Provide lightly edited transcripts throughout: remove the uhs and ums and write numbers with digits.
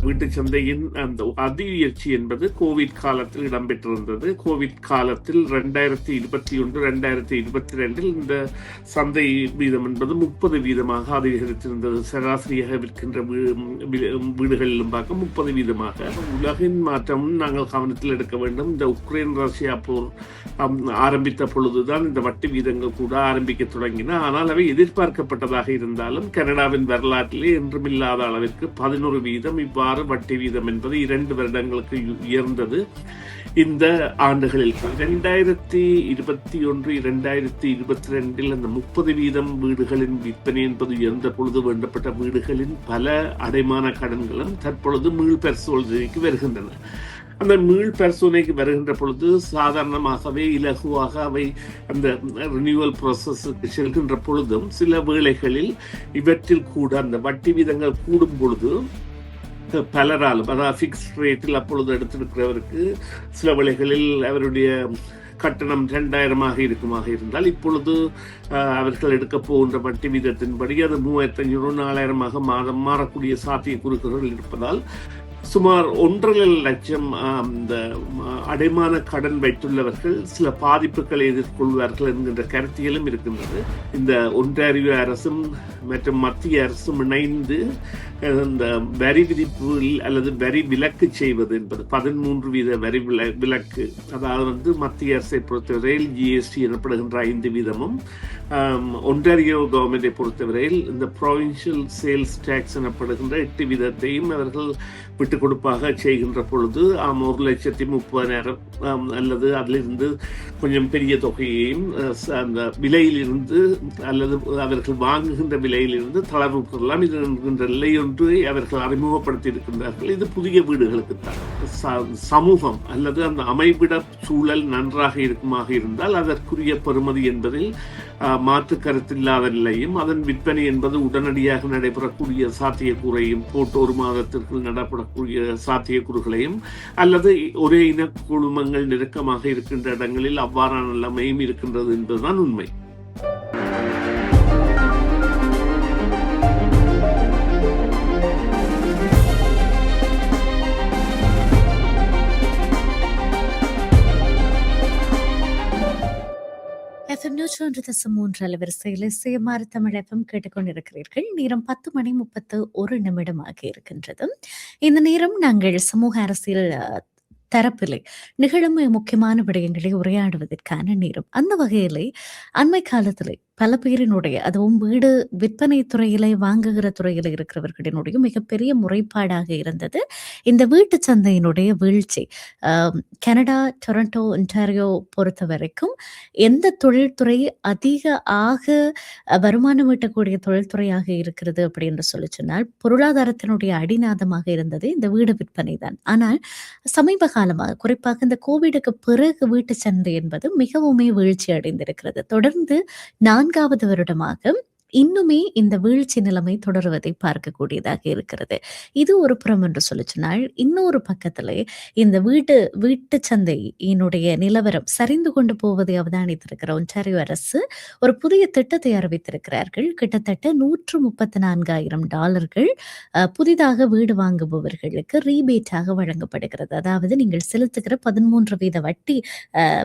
வீட்டுச் சந்தையின் அந்த அதியுயர்ச்சி என்பது கோவிட் காலத்தில் இடம்பெற்றிருந்தது. கோவிட் காலத்தில் 2021, 2022 இந்த சந்தை வீதம் என்பது 30% அதிகரித்திருந்தது. சராசரியாக விற்கின்ற வீடுகளிலும் பார்க்க 30%. உலகின் மாற்றம் நாங்கள் கவனத்தில் எடுக்க வேண்டும். இந்த உக்ரைன் ரஷ்யா போர் ஆரம்பித்த பொழுதுதான் இந்த வட்டி வீதங்கள் கூட ஆரம்பிக்க தொடங்கின. ஆனால் அவை எதிர்பார்க்கப்பட்டதாக இருந்தாலும் கனடாவின் வரலாற்றிலே என்றுமில்லாத அளவிற்கு 11% இவ்வாறு வட்டி வீதம் என்பது 2 வருடங்களுக்கு உயர்ந்தது. இந்த ஆண்டுகளில் 2021, 2022 அந்த 30% வீடுகளின் விற்பனை என்பது உயர்ந்த பொழுது வேண்டப்பட்ட வீடுகளின் பல அடைமான கடன்களும் தற்பொழுது மீள் பரிசோதனைக்கு வருகின்றன. அந்த மீள் பரிசோதனைக்கு வருகின்ற பொழுது சாதாரணமாகவே இலகுவாக அவை அந்த ரினியூவல் ப்ராசஸுக்கு செல்கின்ற பொழுதும் சில வேளைகளில் இவற்றில் கூட அந்த வட்டி வீதங்கள் கூடும் பொழுது பலராலும், அதாவது ஃபிக்ஸ் ரேட்டில் அப்பொழுது எடுத்திருக்கிறவருக்கு சில வேளைகளில் அவருடைய கட்டணம் 2000 இருக்குமாக இருந்தால் இப்பொழுது அவர்கள் எடுக்க போகின்ற வட்டி வீதத்தின்படி அது 3500, 4000 மாதம் மாறக்கூடிய சாத்தியக்கூறுகள் இருப்பதால் சுமார் 1.5 லட்சம் இந்த அடைமான கடன் வைத்துள்ளவர்கள் சில பாதிப்புகளை எதிர்கொள்வார்கள் என்கின்ற கருத்தியலும் இருக்கின்றது. இந்த ஒன்றாரியோ அரசும் மற்றும் மத்திய அரசும் இணைந்து இந்த வரி விதிப்பு அல்லது வரி விலக்கு செய்வது என்பது 13% வரி விலக்கு, அதாவது மத்திய அரசை பொறுத்தவரையில் ஜிஎஸ்டி எனப்படுகின்ற 5%, ஒன்றாரியோ கவர்மெண்டை பொறுத்தவரையில் இந்த ப்ரொவின்சியல் சேல்ஸ் டேக்ஸ் எனப்படுகின்ற 8% அவர்கள் விட்டுக் கொடுப்பாக செய்கின்ற பொழுது 1,30,000 அல்லது அதிலிருந்து கொஞ்சம் பெரிய தொகையையும் அந்த விலையிலிருந்து அல்லது அவர்கள் வாங்குகின்ற விலையிலிருந்து தளர்வு பெறலாம். இது என்கின்ற நிலை ஒன்றை அவர்கள் அறிமுகப்படுத்தி இருக்கின்றார்கள். இது புதிய வீடுகளுக்கு தான். சமூகம் அல்லது அந்த அமைவிட சூழல் நன்றாக இருக்குமாக இருந்தால் அதற்குரிய பெறுமதி என்பதில் மாற்று கருத்தில்லாத நிலையும் அதன் விற்பனை என்பது உடனடியாக நடைபெறக்கூடிய சாத்தியக்கூறையும் போட்டு 1 மாதத்திற்கு நடைபெறக்கூடிய சாத்தியக்கூறுகளையும் அல்லது ஒரே இன குழுமங்கள் நெருக்கமாக இருக்கின்ற இடங்களில் அவ்வாறான நிலைமையும் இருக்கின்றது என்பதுதான் உண்மை. FM 101.3 அலைவரிசையில் சுயமாறு தமிழ் FM கேட்டுக்கொண்டிருக்கிறீர்கள். நேரம் 10:31 இருக்கின்றது. இந்த நேரம் நாங்கள் சமூக அரசியல் தரப்பிலே நிகழும் முக்கியமான விடயங்களை உரையாடுவதற்கான நேரம். அந்த வகையிலே அண்மை காலத்திலே பல பேரினுடைய, அதுவும் வீடு விற்பனை துறையிலே வாங்குகிற துறையில இருக்கிறவர்களினுடைய மிகப்பெரிய முறைப்பாடாக இருந்தது இந்த வீட்டு சந்தையினுடைய வீழ்ச்சி. கனடா, டொரண்டோ, ஒன்டாரியோ பொறுத்த வரைக்கும் எந்த தொழில்துறை ஆக வருமானம் ஈட்டக்கூடிய தொழில்துறையாக இருக்கிறது அப்படின்னு சொல்லி சொன்னால் பொருளாதாரத்தினுடைய அடிநாதமாக இருந்தது இந்த வீடு விற்பனை தான். ஆனால் சமீப காலமாக, குறிப்பாக இந்த கோவிடுக்கு பிறகு வீட்டு சந்தை என்பது மிகவுமே வீழ்ச்சி அடைந்திருக்கிறது. தொடர்ந்து 4வது வருடமாக இன்னுமே இந்த வீழ்ச்சி நிலைமை தொடருவதை பார்க்கக்கூடியதாக இருக்கிறது. இது ஒரு புறம் என்று சொல்லி சொன்னால், இன்னொரு பக்கத்திலே இந்த வீட்டு சந்தையினுடைய நிலவரம் சரிந்து கொண்டு போவதை அவதானித்திருக்கிற ஒன்டாரியோ அரசு ஒரு புதிய திட்டத்தை அறிவித்திருக்கிறார்கள். கிட்டத்தட்ட $134,000 புதிதாக வீடு வாங்குபவர்களுக்கு ரீபேட்டாக வழங்கப்படுகிறது. அதாவது நீங்கள் செலுத்துகிற 13% வட்டி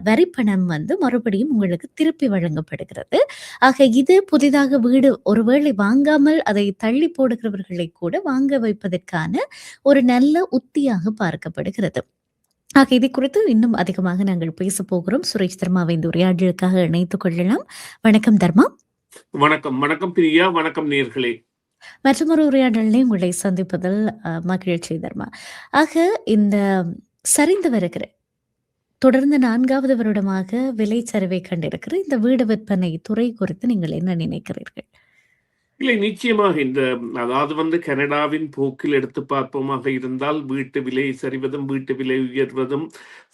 வரிப்பணம் மறுபடியும் உங்களுக்கு திருப்பி வழங்கப்படுகிறது. ஆக இது புதிதாக வீடு ஒருவேளை வாங்காமல் அதை தள்ளி போடுகிறவர்களை கூட வாங்க வைப்பதற்கான ஒரு நல்ல உத்தியாக பார்க்கப்படுகிறது. ஆக இதை குறித்து இன்னும் அதிகமாக நாங்கள் பேச போகிறோம். சுரேஷ் தர்மாவை இந்த உரையாடலுக்காக இணைத்துக் கொள்ளலாம். வணக்கம் தர்மா. வணக்கம். வணக்கம் பிரியா. வணக்கம் நேயர்களே. மற்றொரு உரையாடலே உங்களை சந்திப்பதில் மகிழ்ச்சி தர்மா. ஆக இந்த சரிந்து வருகிற தொடர்ந்து 4வது வருடமாக விலை சரிவை கண்டிருக்கிற இந்த வீடு விற்பனை துறை குறித்து நீங்கள் என்ன நினைக்கிறீர்கள்? இல்லை, நிச்சயமாக அதாவது கனடாவின் போக்கில் எடுத்து பார்ப்போமாக இருந்தால் வீட்டு விலை சரிவதும் வீட்டு விலை உயர்வதும்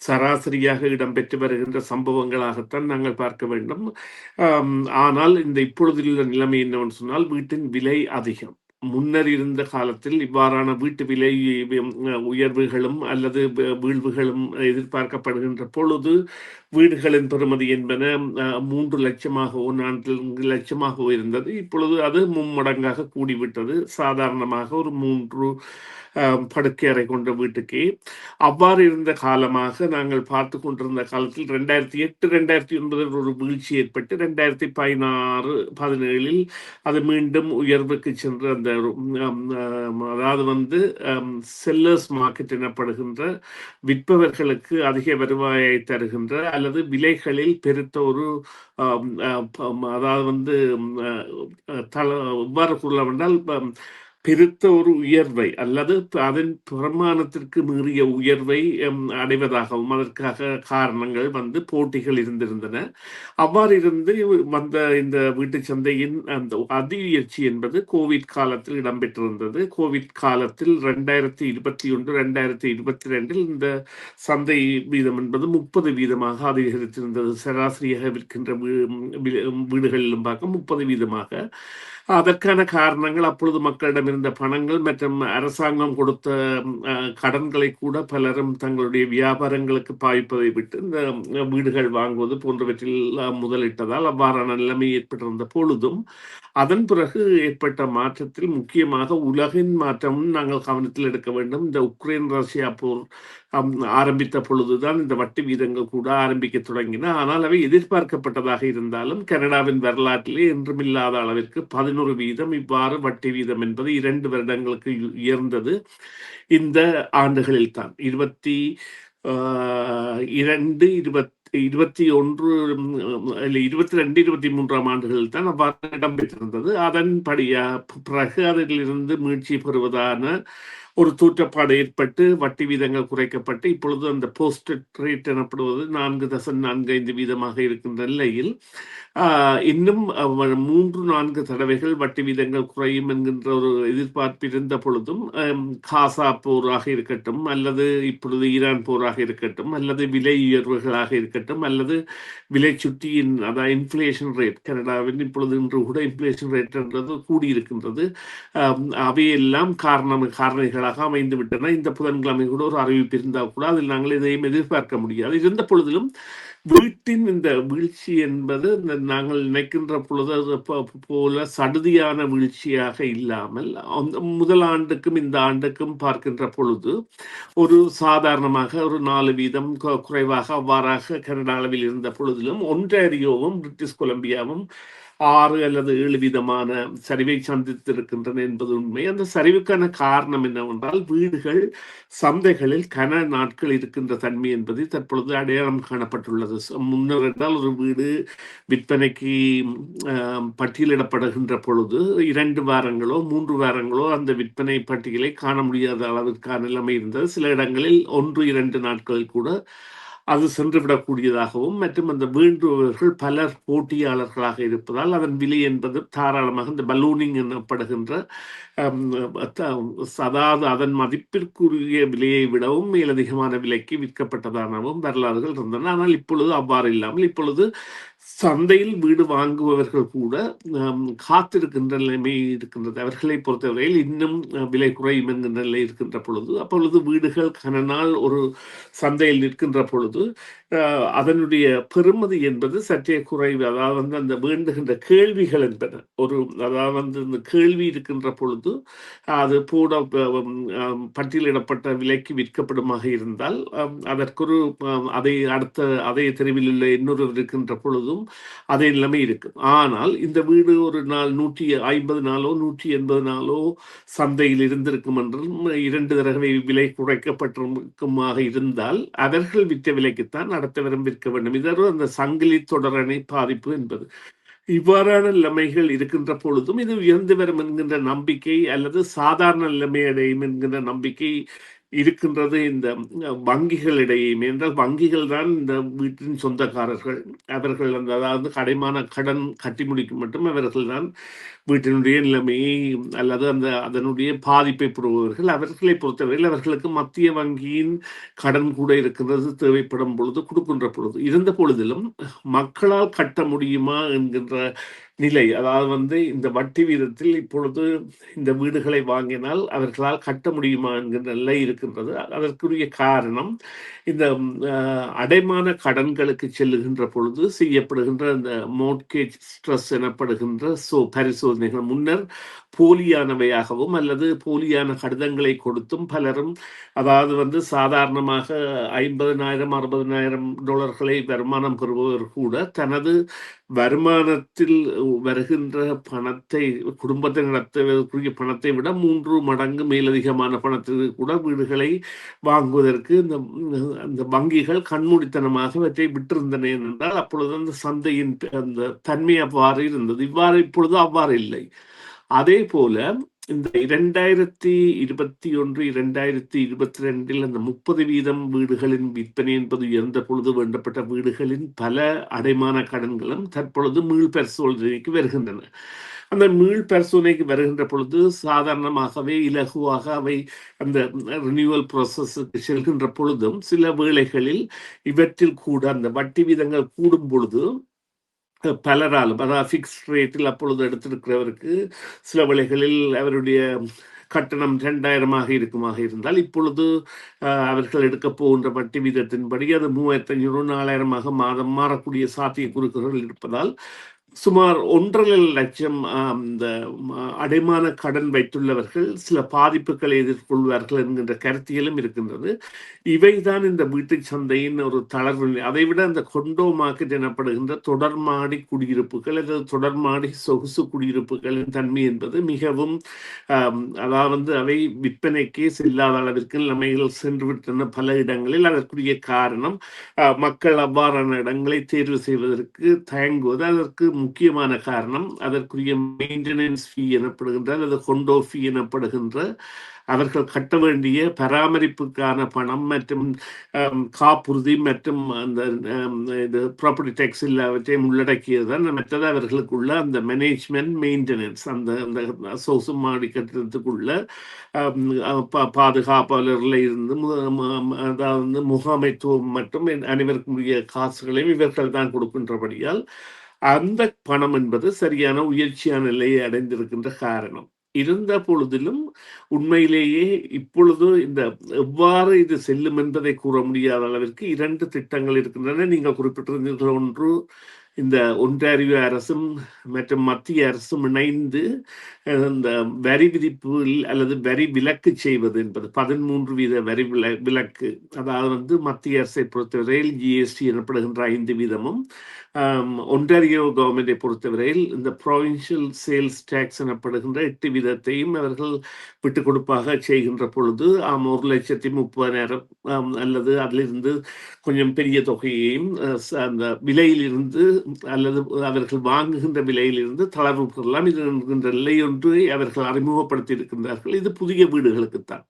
சராசரியாக இடம்பெற்று வருகின்ற சம்பவங்களாகத்தான் நாங்கள் பார்க்க வேண்டும். ஆனால் இப்பொழுதுள்ள நிலைமை என்னவென்று சொன்னால் வீட்டின் விலை அதிகம். முன்னர் இருந்த காலத்தில் இவ்வாறான வீட்டு விலை உயர்வுகளும் அல்லது வீழ்வுகளும் எதிர்பார்க்கப்படுகின்ற பொழுது வீடுகளின் பெறுமதி என்பன 3 லட்சமாகவோ 4 லட்சமாகவோ இருந்தது. இப்பொழுது அது மும்மடங்காக கூடிவிட்டது. சாதாரணமாக ஒரு 3 படுக்கை அறை கொண்ட வீட்டுக்கே. அவ்வாறு இருந்த காலமாக நாங்கள் பார்த்து கொண்டிருந்த காலத்தில் 2008 2009 ஒரு வீழ்ச்சி ஏற்பட்டு 2016 17 அது மீண்டும் உயர்வுக்கு சென்று அந்த அதாவது செல்லர்ஸ் மார்க்கெட் எனப்படுகின்ற விற்பவர்களுக்கு அதிக வருவாயை தருகின்ற அல்லது விலைகளில் பெருத்த ஒரு அதாவது எவ்வாறு கூறலாம் என்றால் பெருத்த ஒரு உயர்வை அல்லது அதன் பிரமாணத்திற்கு மீறிய உயர்வை அடைவதாகவும் அதற்காக காரணங்கள் போட்டிகள் இருந்திருந்தன. அவ்வாறு இருந்து வந்த இந்த வீட்டு சந்தையின் அந்த அதியுயர்ச்சி என்பது கோவிட் காலத்தில் இடம்பெற்றிருந்தது. கோவிட் காலத்தில் 2021 2022 இந்த சந்தை வீதம் என்பது 30% அதிகரித்திருந்தது. சராசரியாக விற்கின்ற வீடுகளிலும் பார்க்க 30%. அதற்கான காரணங்கள் அப்பொழுது மக்களிடம் இருந்த பணங்கள் மற்றும் அரசாங்கம் கொடுத்த கடன்களை கூட பலரும் தங்களுடைய வியாபாரங்களுக்கு பாய்ப்பதை விட்டு இந்த வீடுகள் வாங்குவது போன்றவற்றில் முதலிட்டதால் அவ்வாறான நிலைமை ஏற்பட்டிருந்த பொழுதும் அதன் பிறகு ஏற்பட்ட மாற்றத்தில் முக்கியமாக உலகின் மாற்றமும் நாங்கள் கவனத்தில் எடுக்க வேண்டும். இந்த உக்ரைன் ரஷ்யா போர் ஆரம்பித்த பொழுதுதான் இந்த வட்டி வீதங்கள் கூட ஆரம்பிக்க தொடங்கின. ஆனால் அவை எதிர்பார்க்கப்பட்டதாக இருந்தாலும் கனடாவின் வரலாற்றிலே என்றுமில்லாத அளவிற்கு 11% இவ்வாறு வட்டி வீதம் என்பது 2 வருடங்களுக்கு உயர்ந்தது. இந்த ஆண்டுகளில் தான் 22 21 22 23 ஆண்டுகளில் தான் அவ்வாறு இடம்பெற்றிருந்தது. அதன்படியா பிறகு அதிலிருந்து மீட்சி பெறுவதான ஒரு தூற்றப்பாடு ஏற்பட்டு வட்டி வீதங்கள் குறைக்கப்பட்டு இப்பொழுது அந்த போஸ்டட் ரேட் எனப்படுவது 4.45% இருக்கின்ற நிலையில் இன்னும் 3-4 தடவைகள் வட்டி வீதங்கள் குறையும் என்கின்ற ஒரு எதிர்பார்ப்பு இருந்த பொழுதும் காசா போராக இருக்கட்டும் அல்லது இப்பொழுது ஈரான் போராக இருக்கட்டும் அல்லது விலை உயர்வுகளாக இருக்கட்டும் அல்லது விலை சுட்டியின் அதாவது இன்ஃபிளேஷன் ரேட் கனடாவின் இப்பொழுது இன்று கூட இன்ஃபிளேஷன் ரேட் என்றது கூடியிருக்கின்றது. அவையெல்லாம் காரணிகளாக அமைந்து விட்டன. இந்த புதன்கிழமை கூட ஒரு அறிவிப்பு இருந்தால் கூட அதில் நாங்கள் எதையும் எதிர்பார்க்க முடியாது. இருந்த பொழுதிலும் வீட்டின் இந்த வீழ்ச்சி என்பது நாங்கள் நினைக்கின்ற பொழுது போல சடுதியான வீழ்ச்சியாக இல்லாமல் முதல் ஆண்டுக்கும் இந்த ஆண்டுக்கும் பார்க்கின்ற பொழுது ஒரு சாதாரணமாக ஒரு 4% குறைவாக அவ்வாறாக கனடா அளவில் இருந்த பொழுதிலும் ஒன்டாரியோவும் பிரிட்டிஷ் கொலம்பியாவும் 6 அல்லது 7% சரிவை சந்தித்திருக்கின்றன என்பது உண்மை. அந்த சரிவுக்கான காரணம் என்னவென்றால் வீடுகள் சந்தைகளில் கன நாட்கள் இருக்கின்ற தன்மை என்பது தற்பொழுது அடையாளம் காணப்பட்டுள்ளது. முன்னர் என்றால் ஒரு வீடு விற்பனைக்கு பட்டியலிடப்படுகின்ற பொழுது 2 வாரங்களோ 3 வாரங்களோ அந்த விற்பனை பட்டியலை காண முடியாத அளவிற்கான நிலைமை இருந்தது. சில இடங்களில் 1-2 நாட்களில் கூட அது சென்றுவிடக்கூடியதாகவும் மற்றும் அந்த வேண்டுபவர்கள் பலர் போட்டியாளர்களாக இருப்பதால் அதன் விலை என்பது தாராளமாக இந்த பலூனிங் எனப்படுகின்ற அதாவது அதன் மதிப்பிற்குரிய விலையை விடவும் மேலதிகமான விலைக்கு விற்கப்பட்டதானவும் வரலாறுகள் இருந்தன. ஆனால் இப்பொழுது அவ்வாறு இல்லாமல் இப்பொழுது சந்தையில் வீடு வாங்குபவர்கள் கூட காத்திருக்கின்ற நிலைமை இருக்கின்றது. அவர்களை பொறுத்தவரையில் இன்னும் விலை குறையும் என்கின்ற நிலை இருக்கின்ற பொழுது அப்பொழுது வீடுகள் கனநாள் ஒரு சந்தையில் நிற்கின்ற பொழுது அதனுடைய பெறுமதி என்பது சற்றே குறைவு. அதாவது அந்த வேண்டுகின்ற கேள்விகள் என்பன ஒரு அதாவது இந்த கேள்வி இருக்கின்ற பொழுது அது கூட பட்டியலிடப்பட்ட விலைக்கு விற்கப்படுமாக இருந்தால் அதற்கொரு அதே தெருவில் உள்ள இன்னொரு இருக்கின்ற பொழுதும் அதே நிலைமை இருக்கும். ஆனால் இந்த வீடு ஒரு நாள் 150 நாளோ 180 நாளோ சந்தையில் இருந்திருக்கும் என்றும் 2 தடவை விலை குறைக்கப்பட்டிருக்குமாக இருந்தால் அவர்கள் விற்ற விலைக்குத்தான் அடுத்தவரும் விற்க வேண்டும். இதற்கு அந்த சங்கிலி தொடரணை பாதிப்பு என்பது இவ்வாறான நிலைமைகள் இருக்கின்ற பொழுதும் இது உயர்ந்து வரும் என்கின்ற நம்பிக்கை அல்லது சாதாரண நிலைமை அடையும் என்கின்ற நம்பிக்கை இருக்கின்றது இந்த வங்கிகளிடையே. என்றால் வங்கிகள் தான் இந்த வீட்டின் சொந்தக்காரர்கள். அவர்கள் அதாவது கடன் கட்டி முடிக்கும் மட்டும் அவர்கள் தான் வீட்டினுடைய நிலைமையை அல்லது அதனுடைய பாதிப்பை பெறுபவர்கள், அவர்களை பொறுத்தவரையில் அவர்களுக்கு மத்திய வங்கியின் கடன் கூட இருக்கிறது, தேவைப்படும் பொழுது கொடுக்கின்ற பொழுது. இருந்த பொழுதிலும் மக்களால் கட்ட முடியுமா என்கின்ற நிலை, அதாவது இந்த வட்டி வீதத்தில் இப்பொழுது இந்த வீடுகளை வாங்கினால் அவர்களால் கட்ட முடியுமா என்கின்ற நிலை இருக்கின்றது. அதற்குரிய காரணம் இந்த அடைமான கடன்களுக்கு செல்லுகின்ற பொழுது செய்யப்படுகின்ற இந்த மோட்கேஜ் ஸ்ட்ரெஸ் எனப்படுகின்ற பரிசோதனைகள் முன்னர் போலியானவையாகவும் அல்லது போலியான கடிதங்களை கொடுத்தும் பலரும், அதாவது சாதாரணமாக 50,000 $60,000 வருமானம் பெறுபவர் கூட தனது வருமானத்தில் வருகின்ற பணத்தை, குடும்பத்தை நடத்துவதற்குரிய பணத்தை விட 3 மடங்கு மேலதிகமான பணத்திற்கு கூட வீடுகளை வாங்குவதற்கு அந்த வங்கிகள் கண்மூடித்தனமாக அவற்றை விட்டிருந்தன. என்றால் அப்பொழுது அந்த சந்தையின் அந்த தன்மை அவ்வாறு இருந்தது. இப்பொழுது அவ்வாறு இல்லை. அதே போல இந்த 2021 2022 அந்த 30% வீடுகளின் விற்பனை என்பது உயர்ந்த பொழுது வேண்டப்பட்ட வீடுகளின் பல அடைமான கடன்களும் தற்பொழுது மீள் பரிசோதனைக்கு வருகின்றன. அந்த மீள் பரிசோதனைக்கு வருகின்ற பொழுது சாதாரணமாகவே இலகுவாக அவை அந்த ரினியூவல் ப்ராசஸுக்கு செல்கின்ற பொழுதும் சில வேளைகளில் இவற்றில் கூட அந்த வட்டி வீதங்கள் கூடும் பொழுது பலராலும், அதாவது ஃபிக்ஸ்ட் ரேட்டில் அப்பொழுது எடுத்திருக்கிறவருக்கு சில வேளைகளில் அவருடைய கட்டணம் 2,000 இருக்குமாக இருந்தால் இப்பொழுது அவர்கள் எடுக்க போகின்ற வட்டி வீதத்தின்படி அது 3,500 4,000 மாதம் மாறக்கூடிய சாத்தியக்கூறுகள் இருப்பதால் சுமார் 1,50,000 லட்சம் இந்த அடைமான கடன் வைத்துள்ளவர்கள் சில பாதிப்புகளை எதிர்கொள்வார்கள் என்கின்ற கருத்தியலும் இருக்கின்றது. இவைதான் இந்த வீட்டு சந்தையின் ஒரு தளர்வு. அதைவிட அந்த கொண்டோ மார்க்கெட் எனப்படுகின்ற தொடர்மாடி குடியிருப்புகள் அல்லது தொடர்மாடி சொகுசு குடியிருப்புகளின் தன்மை என்பது மிகவும் அதாவது அவை விற்பனைக்கே செல்லாத அளவிற்கு நிலைமைகள் சென்று விட்டன பல இடங்களில். அதற்குரிய காரணம் மக்கள் அவ்வாறான இடங்களை தேர்வு செய்வதற்கு தயங்குவது. அதற்கு முக்கியமான காரணம் அதற்குரிய மெயின்டெனன்ஸ் ஃபீ எனப்படுகின்ற அல்லது கொண்டோ ஃபீ எனப்படுகின்ற அவர்கள் கட்ட வேண்டிய பராமரிப்புக்கான பணம் மற்றும் காப்புறுதி மற்றும் அந்த இது ப்ராப்பர்ட்டி டேக்ஸ் எல்லாவற்றையும் உள்ளடக்கியதுதான். மற்றது அவர்களுக்குள்ள அந்த மேனேஜ்மெண்ட் மெயின்டெனன்ஸ், அந்த சொசு மாடி கட்டிடத்துக்குள்ள பாதுகாப்பாளர்ல இருந்து அதாவது முகாமைத்துவம் மற்றும் அனைவருக்குரிய காசுகளையும் இவர்கள் தான் கொடுக்கின்றபடியால் அந்த பணம் என்பது சரியான உயர்ச்சியான நிலையை அடைந்திருக்கின்ற காரணம் இருந்த பொழுதிலும் உண்மையிலேயே இப்பொழுது இந்த எவ்வாறு இது செல்லும் என்பதை கூற முடியாத அளவிற்கு 2 திட்டங்கள் இருக்கின்றன. நீங்கள் குறிப்பிட்டிருந்தீர்கள், ஒன்று இந்த ஒன்டாரியோ அரசும் மற்றும் மத்திய அரசும் இணைந்து இந்த வரி விதிப்பு அல்லது வரி விலக்கு செய்வது என்பது 13% வரி விலக்கு. அதாவது மத்திய அரசை பொறுத்தவரையில் ஜிஎஸ்டி எனப்படுகின்ற 5%, ஒன்டாரியோ கவர்மெண்டை பொறுத்தவரையில் இந்த ப்ரொவின்சியல் சேல்ஸ் டேக்ஸ் எனப்படுகின்ற 8% அவர்கள் விட்டுக் கொடுப்பாக செய்கின்ற பொழுது 1,30,000 அல்லது அதிலிருந்து கொஞ்சம் பெரிய தொகையையும் அந்த விலையிலிருந்து அல்லது அவர்கள் வாங்குகின்ற விலையிலிருந்து தளர்வு பெறலாம். இது என்கின்ற நிலை ஒன்றை அவர்கள் அறிமுகப்படுத்தி இருக்கின்றார்கள். இது புதிய வீடுகளுக்குத்தான்.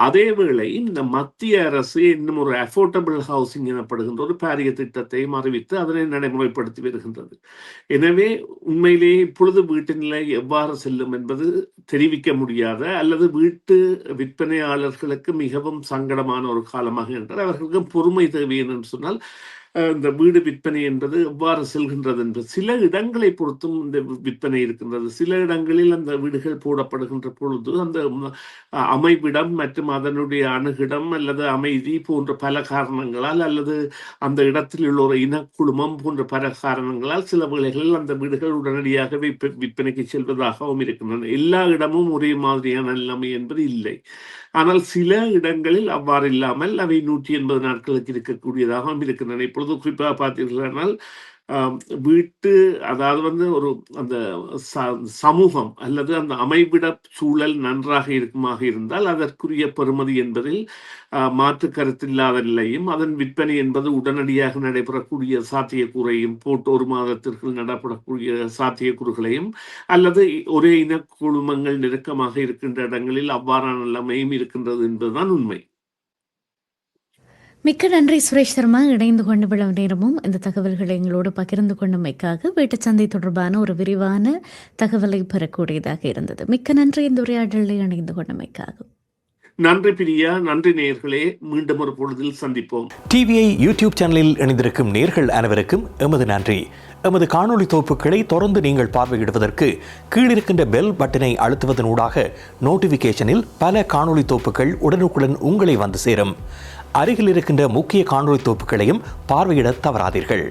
அதேவேளை இந்த மத்திய அரசு இன்னும் ஒரு அஃபோர்டபிள் ஹவுசிங் எனப்படுகின்ற ஒரு பாரிய திட்டத்தையும் அறிவித்து அதனை நடைமுறைப்படுத்தி வருகின்றது. எனவே உண்மையிலேயே இப்பொழுது வீட்டு நிலை எவ்வாறு செல்லும் என்பது தெரிவிக்க முடியாத அல்லது வீட்டு விற்பனையாளர்களுக்கு மிகவும் சங்கடமான ஒரு காலமாக என்றால் அவர்களுக்கு பொறுமை தேவை என்று சொன்னால் இந்த வீடு விற்பனை என்பது எவ்வாறு செல்கின்றது என்பது சில இடங்களை பொறுத்தும் இந்த விற்பனை இருக்கின்றது. சில இடங்களில் அந்த வீடுகள் போடப்படுகின்ற பொழுது அந்த அமைவிடம் மற்றும் அதனுடைய அணுகிடம் அல்லது அமைதி போன்ற பல காரணங்களால் அல்லது அந்த இடத்தில் உள்ள ஒரு இனக்குழுமம் போன்ற பல காரணங்களால் சில வேளைகளில் அந்த வீடுகள் உடனடியாகவே விற்பனைக்கு செல்வதாகவும் இருக்கின்றன. எல்லா இடமும் ஒரே மாதிரியான நிலைமை என்பது இல்லை. ஆனால் சில இடங்களில் அவ்வாறு இல்லாமல் அவை 180 நாட்களுக்கு இருக்கக்கூடியதாகவும் இருக்கின்றன. இப்பொழுது குறிப்பாக பார்த்தீர்களானால் வீட்டு அதாவது ஒரு அந்த சமூகம் அல்லது அந்த அமைவிட சூழல் நன்றாக இருக்குமாக இருந்தால் அதற்குரிய பெறுமதி என்பதில் மாற்று கருத்தில்லாத நிலையும் அதன் விற்பனை என்பது உடனடியாக நடைபெறக்கூடிய சாத்தியக்கூறையும் போட்டு 1 மாதத்திற்கு நடைபெறக்கூடிய சாத்தியக்கூறுகளையும் அல்லது ஒரே இன குழுமங்கள் நெருக்கமாக இருக்கின்ற இடங்களில் அவ்வாறான நிலைமையும் இருக்கின்றது என்பதுதான் உண்மை. மிக்க நன்றி சுரேஷ் சர்மா. இணைந்து கொண்டு இவ்வளவு நேரமும் இந்த தகவல்களை எங்களோடு பகிர்ந்து கொண்டமைக்காக வீட்டுச் சந்தை தொடர்பான ஒரு விரிவான தகவலை பெறக்கூடியதாக இருந்தது. மிக்க நன்றி இந்த உரையாடலில் இணைந்து கொண்டமைக்காக. நன்றி பிரியா, நன்றி நேயர்களே. மீண்டும் ஒரு பொழுதில் சந்திப்போம். டிவிஐ யூடியூப் சேனலில் இணைந்திருக்கும் நேயர்கள் அனைவருக்கும் எமது நன்றி. எமது காணொளி தொகுப்புகளை தொடர்ந்து நீங்கள் பார்வையிடுவதற்கு கீழிருக்கின்ற பெல் பட்டனை அழுத்துவதனூடாக நோட்டிபிகேஷனில் பல காணொளி தொகுப்புகள் உடனுக்குடன் உங்களை வந்து சேரும். அருகில் இருக்கின்ற முக்கிய காணொளி தொகுப்புகளையும் பார்வையிட தவறாதீர்கள்.